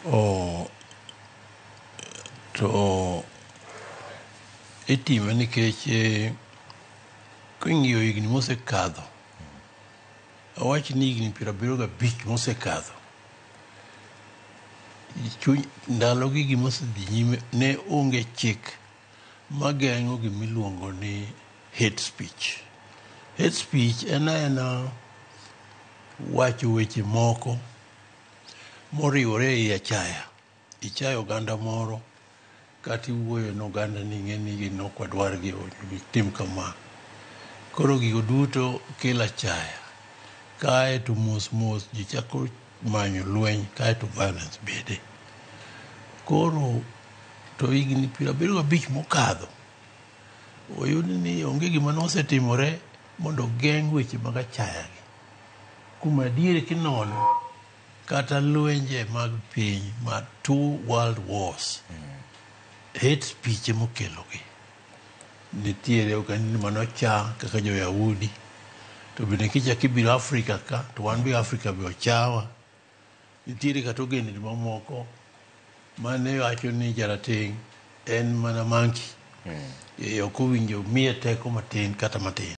Oh, to itime nikech king'iyo higni mosekadho, awach ni higni 75 mosekadho, ndalogi gimosedhi nyime ne onge chik mageng'o gimiluongo ni hate speech. Hate speech en wacho weche moko moriwore ei achaya. Ichayo oganda moro kata iwuoyo n'oganda ni ng'eni gini ok wadwargi tim kama. Koro gigo duto kelo achaya. Kae to mos mos ji chako manyo lweny, kae to violence bede. Koro to higni 75 mokadho, oyud ni onge gima nosetimore mondo geng' weche mag achaya gi. Kuom adier kinono, kata lwenje mag piny ma 2 world wars, hate speech emokelogi. Nitiere ogendni manocha kaka jo-Yahudi, to bende kichako ibiro Afrika ka, to wan be Afrika be ochawa. Nitiere kata ogendni mamoko mane wacho ni jarateng' en mana monkey, ok owinjo miye teko matin kata matin.